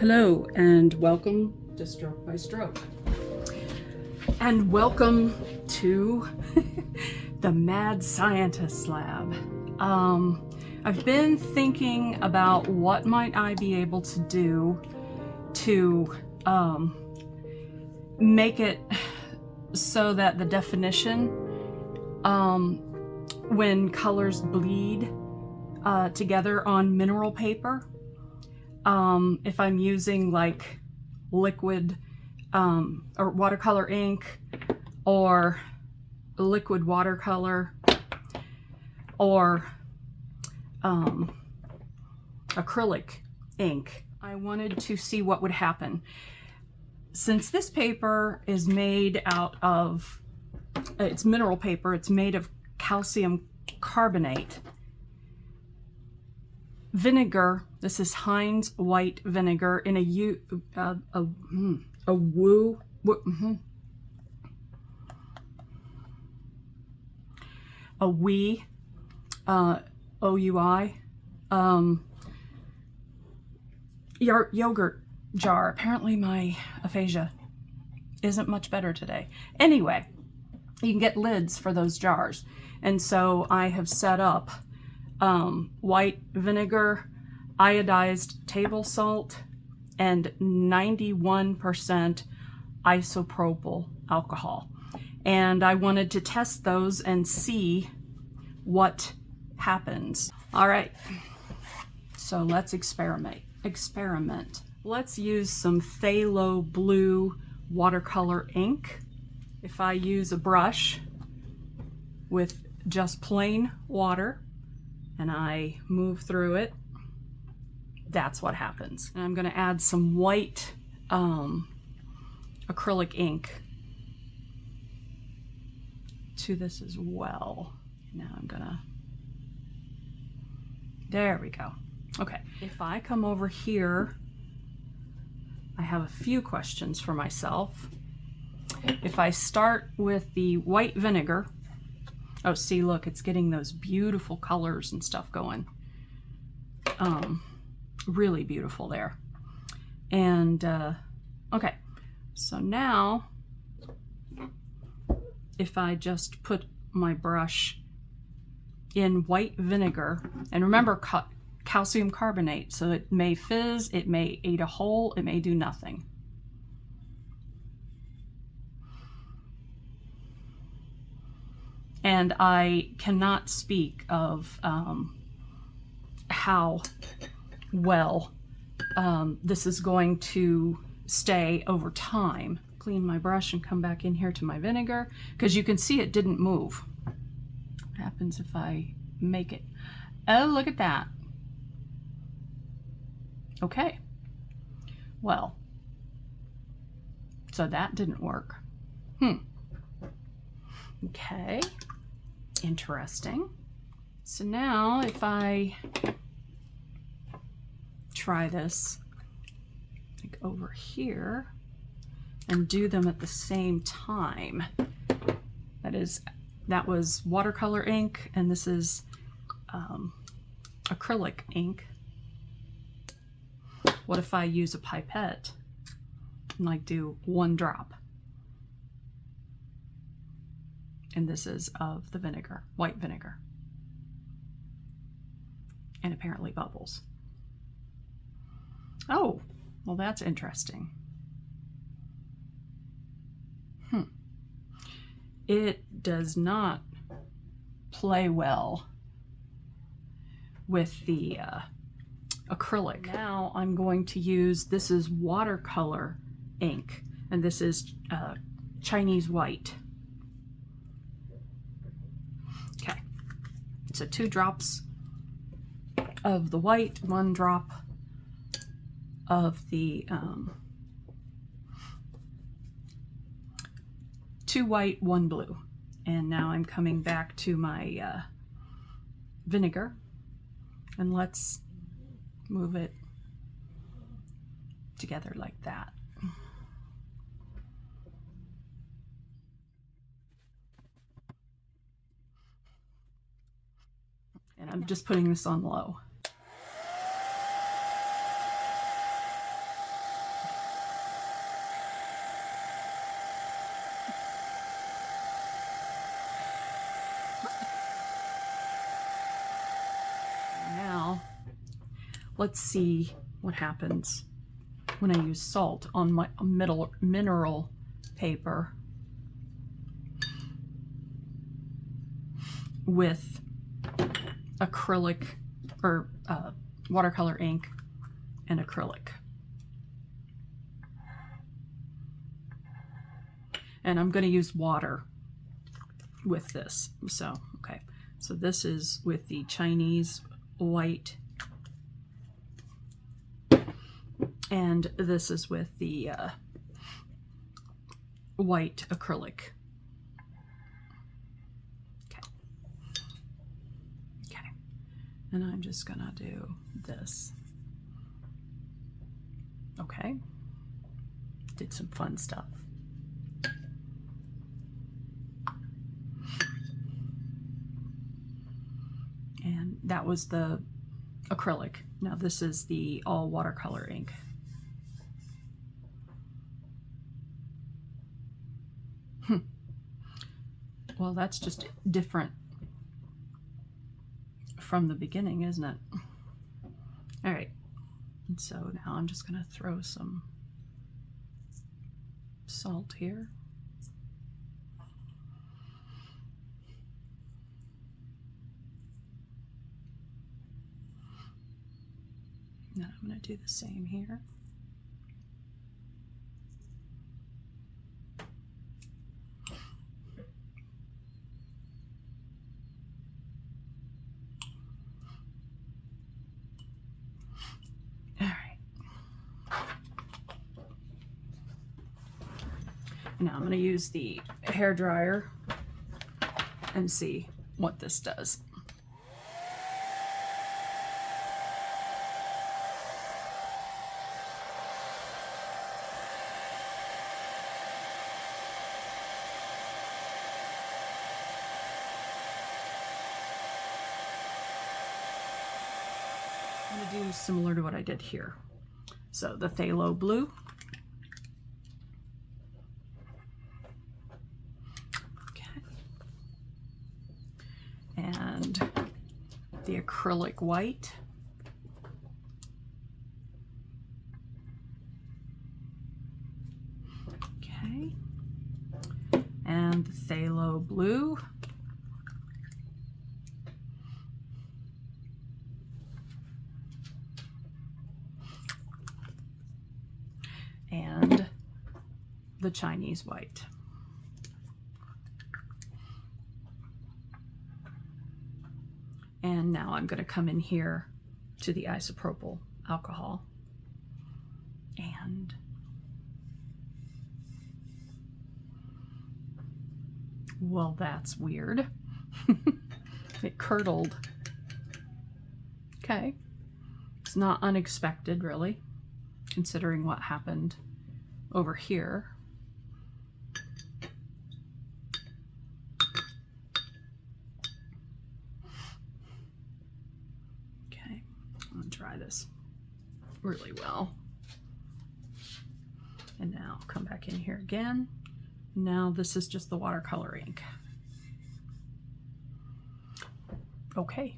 Hello and welcome to Stroke by Stroke. And welcome to the Mad Scientist Lab. I've been thinking about what might I be able to do to make it so that the definition, when colors bleed together on mineral paper, if I'm using like liquid or watercolor ink or liquid watercolor or acrylic ink, I wanted to see what would happen. Since this paper is made out of, it's mineral paper, it's made of calcium carbonate. Vinegar, this is Heinz white vinegar in a wee OUI yogurt jar. Apparently my aphasia isn't much better today. Anyway, you can get lids for those jars, and so I have set up white vinegar, iodized table salt, and 91% isopropyl alcohol. And I wanted to test those and see what happens. All right, so let's experiment. Let's use some phthalo blue watercolor ink. If I use a brush with just plain water, and I move through it, that's what happens. And I'm going to add some white acrylic ink to this as well. Now I'm gonna, there we go. Okay, if I come over here, I have a few questions for myself. If I start with the white vinegar, oh, see, look, it's getting those beautiful colors and stuff going. Really beautiful there. And, okay, so now, if I just put my brush in white vinegar, and remember, calcium carbonate, so it may fizz, it may eat a hole, it may do nothing. And I cannot speak of how well this is going to stay over time. Clean my brush and come back in here to my vinegar, because you can see it didn't move. What happens if I make it? Oh, look at that. Okay. Well, so that didn't work. Okay. Interesting. So now if I try this like over here and do them at the same time, that was watercolor ink, and this is acrylic ink. What if I use a pipette and like do one drop? And this is of the vinegar, white vinegar. And apparently bubbles. Oh, well, that's interesting. It does not play well with the acrylic. Now I'm going to use, this is watercolor ink, and this is Chinese white. Okay, so 2 drops of the white, 1 drop of the 2 white, 1 blue. And now I'm coming back to my vinegar, and let's move it together like that. And I'm just putting this on low. let's see what happens when I use salt on my mineral paper with acrylic or watercolor ink and acrylic. And I'm going to use water with this. So, okay. So this is with the Chinese white, and this is with the white acrylic. Okay. Okay. And I'm just gonna do this. Okay. Did some fun stuff. And that was the acrylic. Now this is the all watercolor ink. Well, that's just different from the beginning, isn't it? All right. And so now I'm just going to throw some salt here. And then I'm going to do the same here. All right. Now I'm going to use the hair dryer and see what this does. I'm going to do similar to what I did here. So the phthalo blue. Okay. And the acrylic white. Okay. And the phthalo blue. And the Chinese white. And now I'm going to come in here to the isopropyl alcohol. And well, that's weird. It curdled. Okay. It's not unexpected, really, considering what happened over here. Okay, I'm gonna try this really well. And now come back in here again. Now this is just the watercolor ink. Okay,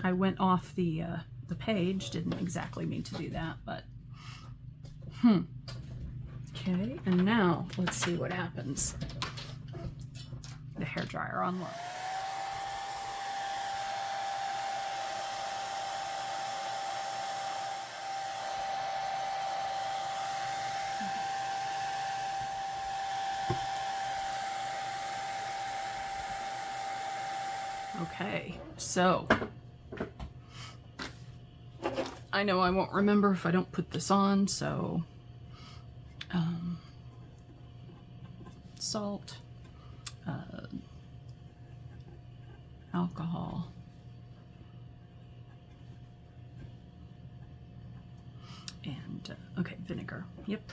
I went off the page, didn't exactly mean to do that, but okay, and now let's see what happens. The hairdryer on low. Okay, so I know I won't remember if I don't put this on, so salt, alcohol, and okay, vinegar. Yep.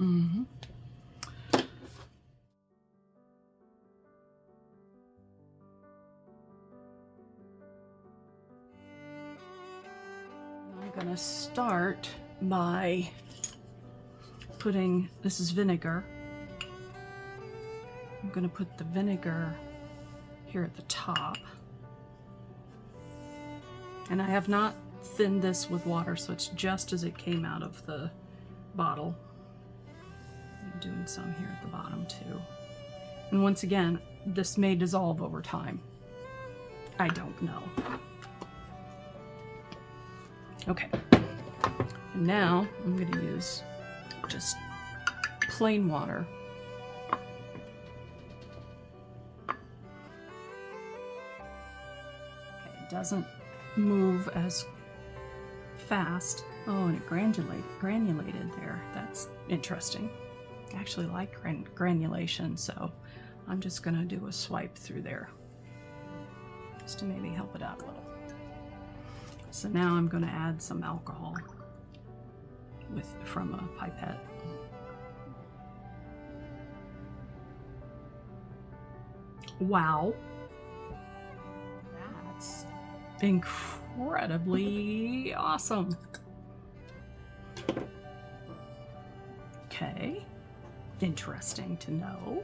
I'm gonna start by putting, this is vinegar. I'm gonna put the vinegar here at the top. And I have not thinned this with water so it's just as it came out of the bottle. I'm doing some here at the bottom too. And once again, this may dissolve over time. I don't know. Okay. And now I'm going to use just plain water. Okay, it doesn't move as fast. Oh, and it granulated there. That's interesting. I actually like granulation, so I'm just going to do a swipe through there just to maybe help it out a little. So now I'm going to add some alcohol from a pipette. Wow. That's incredibly awesome. Okay. Interesting to know.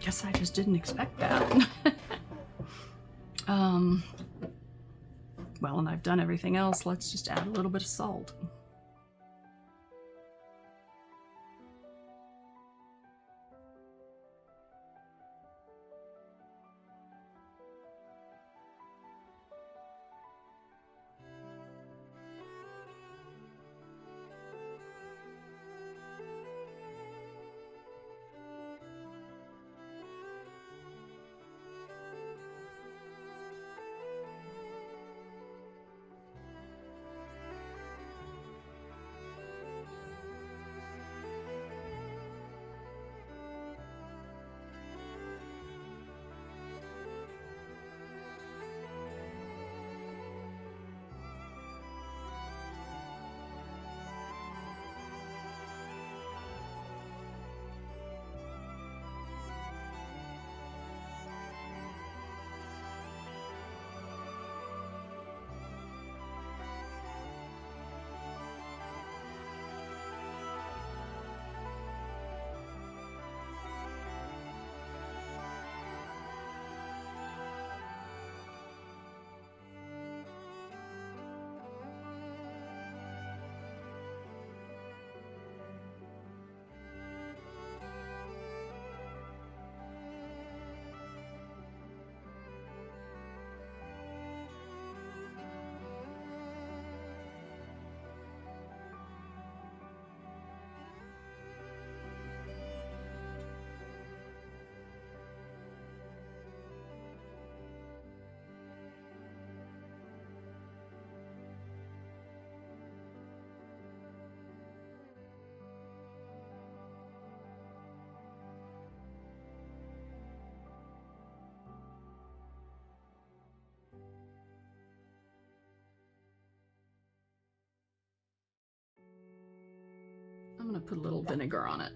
Guess I just didn't expect that. Well, and I've done everything else. Let's just add a little bit of salt. I'm going to put a little vinegar on it.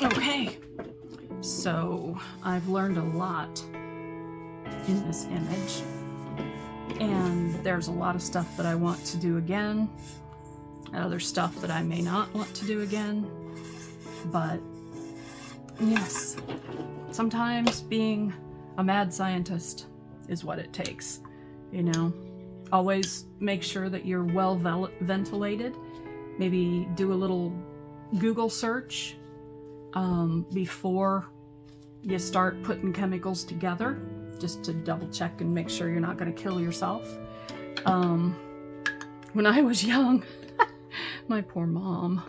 Okay, so I've learned a lot in this image, and there's a lot of stuff that I want to do again, other stuff that I may not want to do again, but yes, sometimes being a mad scientist is what it takes, you know. Always make sure that you're well ventilated. Maybe do a little Google search before you start putting chemicals together, just to double check and make sure you're not going to kill yourself. When I was young, my poor mom,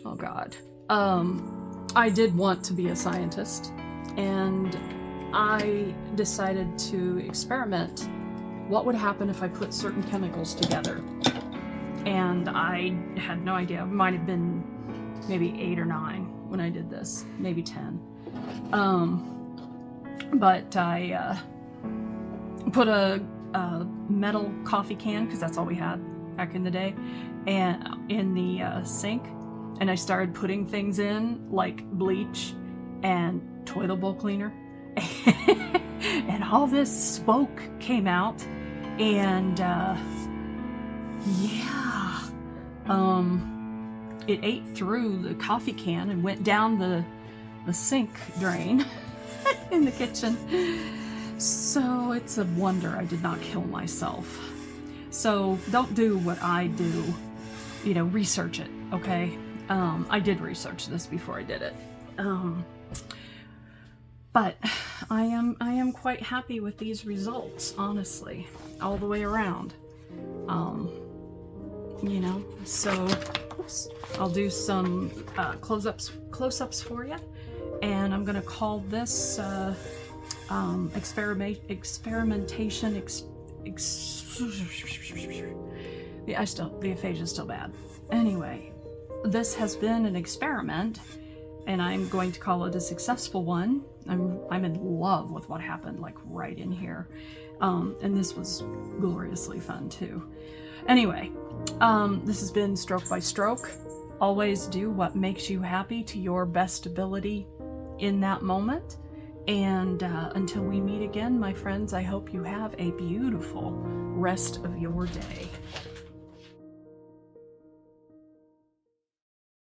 oh God, I did want to be a scientist, and I decided to experiment what would happen if I put certain chemicals together. And I had no idea. It might have been maybe 8 or 9 when I did this, maybe 10. But I put a metal coffee can, because that's all we had back in the day, and in the sink, and I started putting things in like bleach and toilet bowl cleaner, and all this smoke came out, And yeah, it ate through the coffee can and went down the sink drain in the kitchen. So it's a wonder I did not kill myself. So don't do what I do, you know, research it, okay? I did research this before I did it. But I am quite happy with these results, honestly, all the way around. You know, so oops, I'll do some close-ups for you, and I'm gonna call this experimentation. The aphasia is still bad. Anyway, this has been an experiment, and I'm going to call it a successful one. I'm in love with what happened, like right in here, and this was gloriously fun too. Anyway, this has been Stroke by Stroke. Always do what makes you happy to your best ability in that moment. And until we meet again, my friends, I hope you have a beautiful rest of your day.